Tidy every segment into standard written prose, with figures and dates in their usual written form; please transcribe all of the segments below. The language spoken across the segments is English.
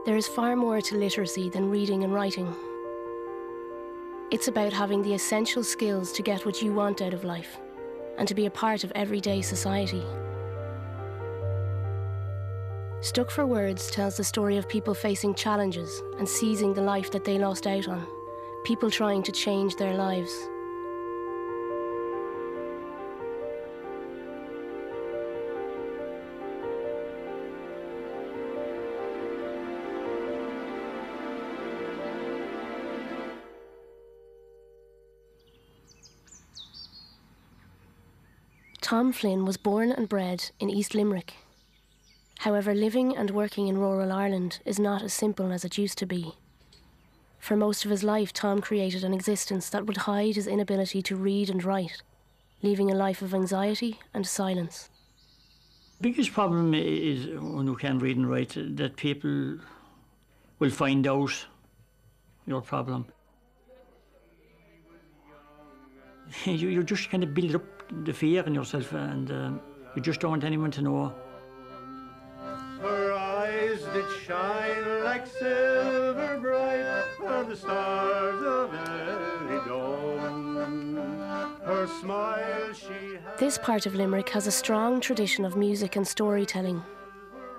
There is far more to literacy than reading and writing. It's about having the essential skills to get what you want out of life and to be a part of everyday society. Stuck for Words tells the story of people facing challenges and seizing the life that they lost out on, people trying to change their lives. Tom Flynn was born and bred in East Limerick. However, living and working in rural Ireland is not as simple as it used to be. For most of his life, Tom created an existence that would hide his inability to read and write, leaving a life of anxiety and silence. The biggest problem is when you can't read and write, that people will find out your problem. You just kind of build up the fear in yourself, and you just don't want anyone to know. Her eyes did shine like silver bright, are the stars of every dawn. Her smile she had. This part of Limerick has a strong tradition of music and storytelling.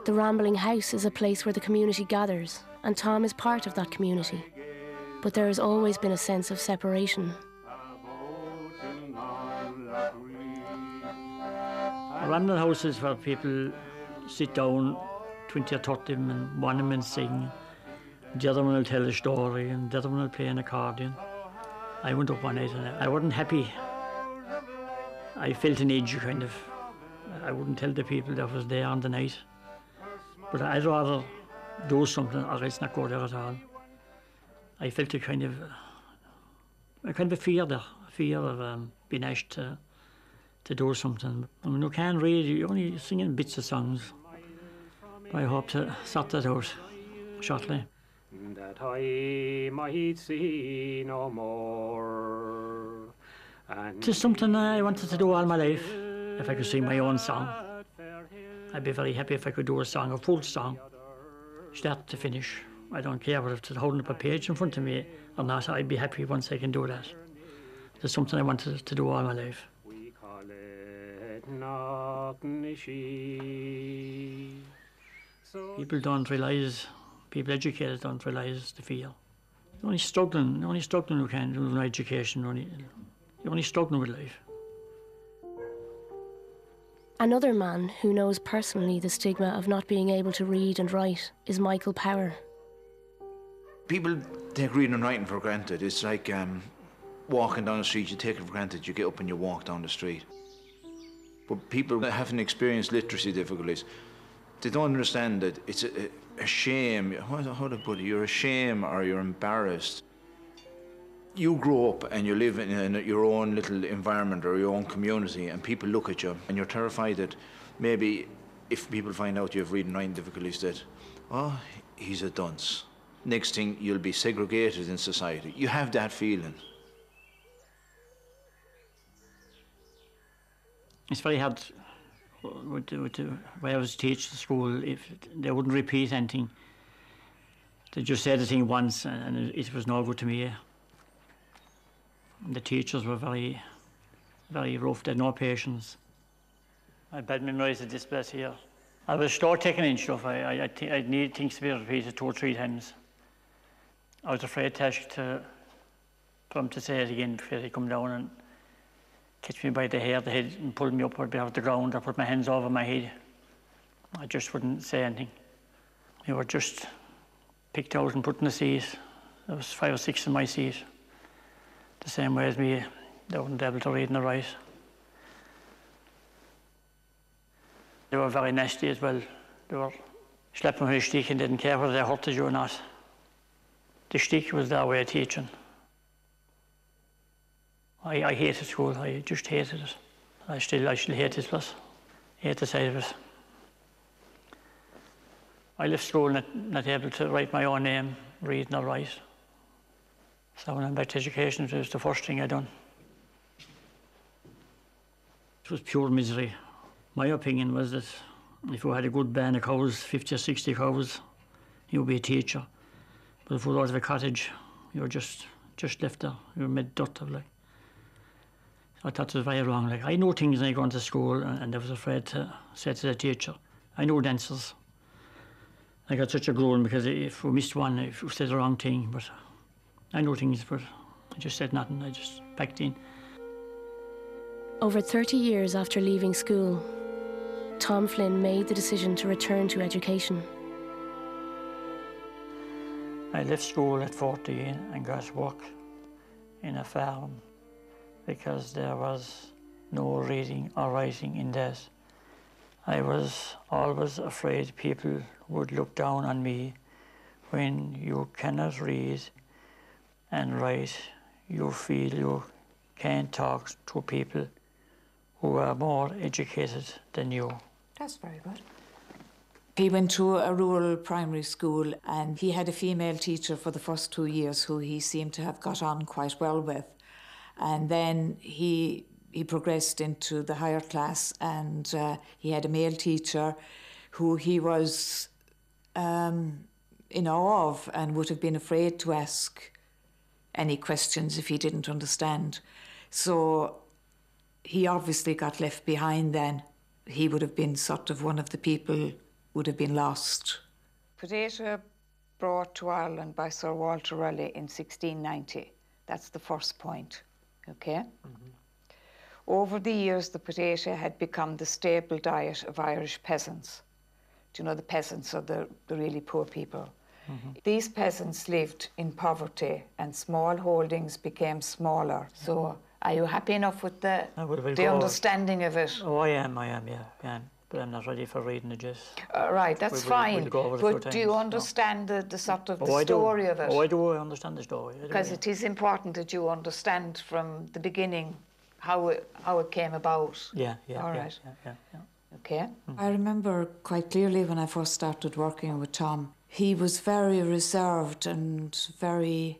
The Rambling House is a place where the community gathers, and Tom is part of that community. But there has always been a sense of separation. Rambling House is where people sit down, 20 or 30 of them, and one of them will sing. The other one will tell a story, and the other one will play an accordion. I went up one night and I wasn't happy. I felt an edge, kind of. I wouldn't tell the people that was there on the night. But I'd rather do something or else not go there at all. I felt a kind of fear there, a fear of being asked to do something. I mean, you can't read, you're only singing bits of songs. I hope to sort that out shortly. That I might see no more. It's something I wanted to do all my life. If I could sing my own song, I'd be very happy if I could do a song, a full song, start to finish. I don't care whether it's holding up a page in front of me or not, I'd be happy once I can do that. It's something I wanted to do all my life. People don't realise, people educated don't realise the fear. You're only struggling who can do no education, you're only struggling with life. Another man who knows personally the stigma of not being able to read and write is Michael Power. People take reading and writing for granted. It's like walking down the street, you take it for granted, you get up and you walk down the street. But people that haven't experienced literacy difficulties, they don't understand that it's a shame. How to put it? You're ashamed or you're embarrassed. You grow up and you live in your own little environment or your own community, and people look at you and you're terrified that maybe if people find out you have reading and writing difficulties that, oh, he's a dunce. Next thing, you'll be segregated in society. You have that feeling. It's very hard with the way I was teaching at school. If they wouldn't repeat anything, they just said the thing once and it was no good to me. And the teachers were very, very rough. They had no patience. I bad memorised this place here. I was slow taking in stuff. I need things to be repeated 2 or 3 times. I was afraid to ask for him to say it again before he come down and catch me by the head, and pull me up or be off the ground or put my hands over my head. I just wouldn't say anything. They were just picked out and put in the seat. There was 5 or 6 in my seat. The same way as me, they weren't able to read and write. They were very nasty as well. They were slapping with a stick and didn't care whether they hurted you or not. The stick was their way of teaching. I hated school, I just hated it. I still hate this place. I hate the sight of it. I left school not able to write my own name, read nor write. So when I went back to education, it was the first thing I done. It was pure misery. My opinion was that if we had a good band of cows, 50 or 60 cows, you would be a teacher. But if we were out of a cottage, you were just left there. You were made dirt of, like. I thought it was very wrong. Like, I know things when I go into school, and I was afraid to say to the teacher, I know the answers. I got such a groan because if we missed one, if we said the wrong thing, but I know things, but I just said nothing. I just packed in. Over 30 years after leaving school, Tom Flynn made the decision to return to education. I left school at 14 and got work in a farm because there was no reading or writing in that. I was always afraid people would look down on me. When you cannot read and write, you feel you can't talk to people who are more educated than you. That's very good. He went to a rural primary school and he had a female teacher for the first 2 years who he seemed to have got on quite well with. And then he progressed into the higher class and he had a male teacher who he was in awe of and would have been afraid to ask any questions if he didn't understand. So he obviously got left behind then. He would have been sort of one of the people would have been lost. Potato brought to Ireland by Sir Walter Raleigh in 1690. That's the first point, okay? Mm-hmm. Over the years, the potato had become the staple diet of Irish peasants. Do you know the peasants are the really poor people? Mm-hmm. These peasants lived in poverty and small holdings became smaller. So are you happy enough with the understanding of it? Oh, I am, yeah. But I'm not ready for reading it just. Right, that's fine. But do you understand the sort of the story of it? Oh, I do understand the story. Because it is important that you understand from the beginning how it came about. Yeah. All right. Yeah. Okay. I remember quite clearly when I first started working with Tom, he was very reserved and very,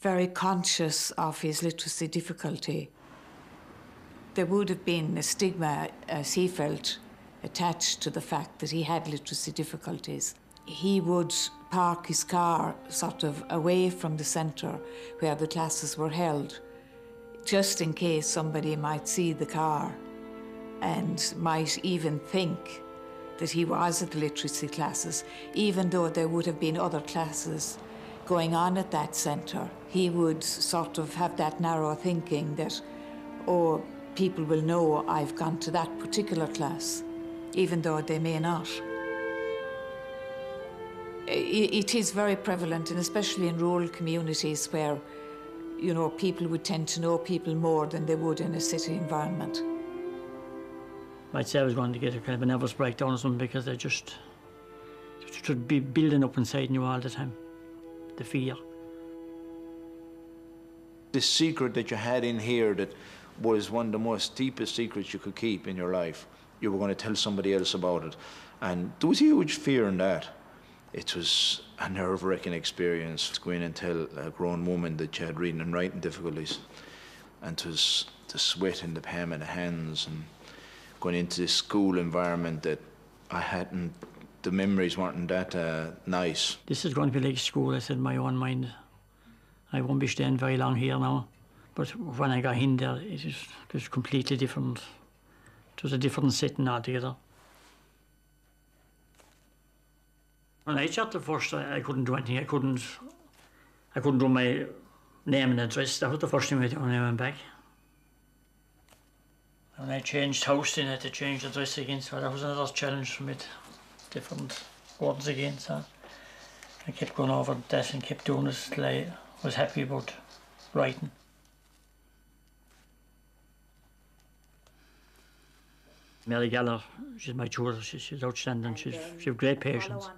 very conscious of his literacy difficulty. There would have been a stigma, as he felt, attached to the fact that he had literacy difficulties. He would park his car sort of away from the centre where the classes were held, just in case somebody might see the car and might even think that he was at the literacy classes, even though there would have been other classes going on at that centre. He would sort of have that narrow thinking that, oh, people will know I've gone to that particular class, even though they may not. It is very prevalent, and especially in rural communities where, you know, people would tend to know people more than they would in a city environment. I'd say I was going to get a kind of a nervous breakdown or something because they just should be building up inside you all the time, the fear. The secret that you had in here that was one of the most deepest secrets you could keep in your life. You were going to tell somebody else about it. And there was huge fear in that. It was a nerve-wracking experience to go in and tell a grown woman that she had reading and writing difficulties. And it was the sweat in the palm of the hands and going into this school environment that I hadn't, the memories weren't that nice. This is going to be like school, I said in my own mind. I won't be staying very long here now. But when I got in there, it was completely different. It was a different setting altogether. When I started first, I couldn't do anything. I couldn't do my name and address. That was the first thing I did when I went back. When I changed house, then I had to change the address again, so that was another challenge for me. Different words again, so I kept going over that and kept doing it till I was happy about writing. Mary Galler, she's my tutor, she's outstanding, she's great patience.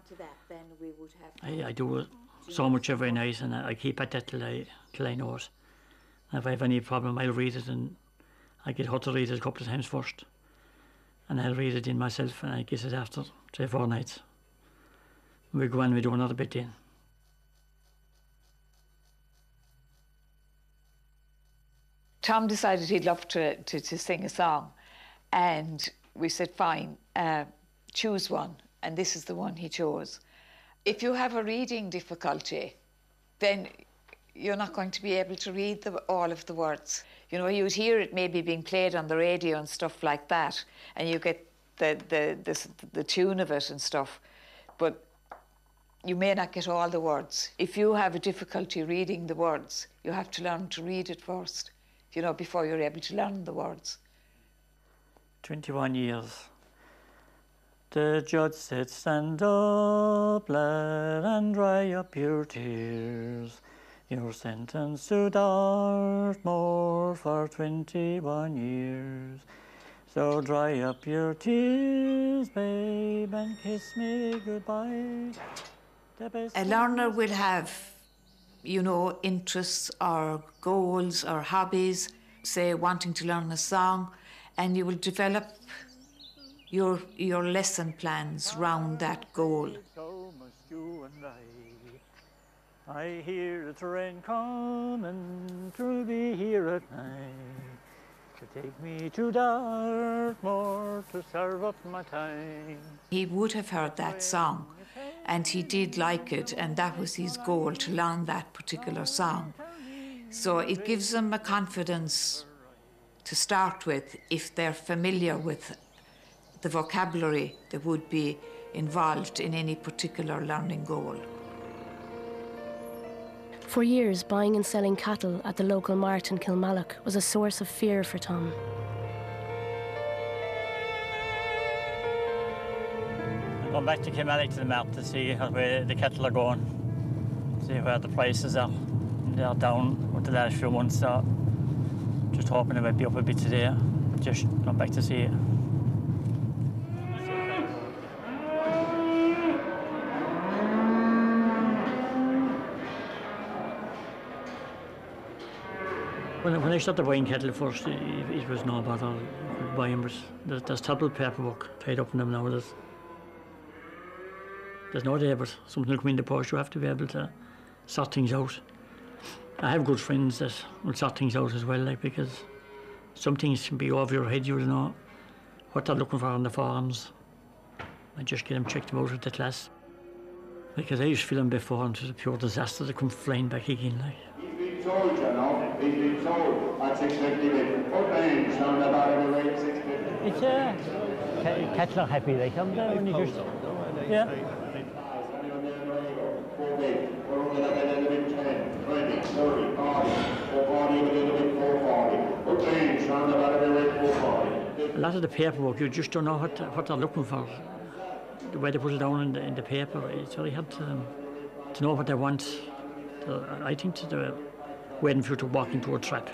I do so much every night and I keep at that till I know it. And if I have any problem, I'll read it and I get her to read it a couple of times first. And I'll read it in myself and I get it after 3 or 4 nights. We go and we do another bit then. Tom decided he'd love to sing a song, and we said, fine, choose one, and this is the one he chose. If you have a reading difficulty, then you're not going to be able to read all of the words. You know, you'd hear it maybe being played on the radio and stuff like that, and you get the tune of it and stuff, but you may not get all the words. If you have a difficulty reading the words, you have to learn to read it first, you know, before you're able to learn the words. 21 years. The judge said, stand up, lad, and dry up your tears. You're sentenced to Dartmoor for 21 years. So dry up your tears, babe, and kiss me goodbye. A learner will have, you know, interests or goals or hobbies, say wanting to learn a song, and you will develop your lesson plans round that goal. So must you and I hear the rain coming, 'twill be here at night, to take me to Dartmoor to serve up my time. He would have heard that song, and he did like it, and that was his goal, to learn that particular song. So it gives them a confidence to start with if they're familiar with the vocabulary that would be involved in any particular learning goal. For years, buying and selling cattle at the local mart in Kilmallock was a source of fear for Tom. I'm going back to Kilmallock to the mart to see where the cattle are going, see where the prices are. They're down with the last few months, so just hoping it might be up a bit today. Just going back to see it. When I started buying cattle first, it was no bother buying, but there's terrible paperwork tied up in them now. There's no day but something will come in the post. You have to be able to sort things out. I have good friends that will sort things out as well, like, because some things can be over your head. You don't know what they're looking for on the forms. I just get them checked out at the class. Because I used to feel them before, and it was a pure disaster to come flying back again. Like. He's been told, you know, he's been told at 6:50, open, round about every way at 6:50. It's cattle are happy, they come there when you just, yeah. 20, 30, 40, 440, a little bit 440. Okay, round about every way 440. A lot of the paperwork, you just don't know what they're looking for. The way they put it down in the paper, it's very hard to know what they want. I think they're waiting for you to walk into a trap.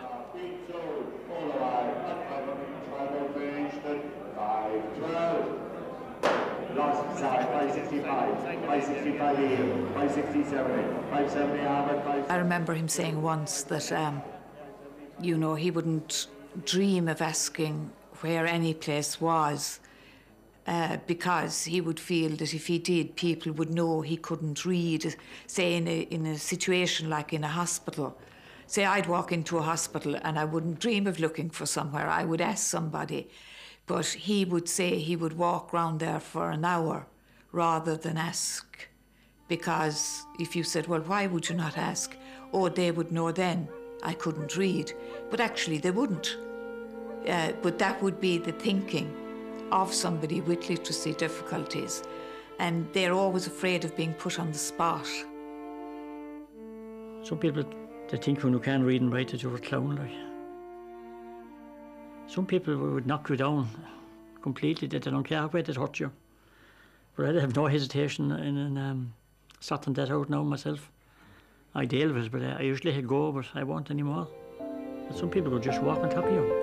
Lost, 565, 565 a year, 567, 570 Harvard, I remember him saying once that, you know, he wouldn't dream of asking where any place was, because he would feel that if he did, people would know he couldn't read. Say in a situation like in a hospital. Say I'd walk into a hospital and I wouldn't dream of looking for somewhere. I would ask somebody. But he would say he would walk round there for an hour rather than ask. Because if you said, well, why would you not ask? Oh, they would know then I couldn't read. But actually they wouldn't. But that would be the thinking of somebody with literacy difficulties. And they're always afraid of being put on the spot. Some people, they think when you can't read and write that you're a clown. Like. Some people would knock you down completely, that they don't care how bad it hurt you. But I have no hesitation in sorting that out now myself. I deal with it, but I usually go, but I won't anymore. But some people will just walk on top of you.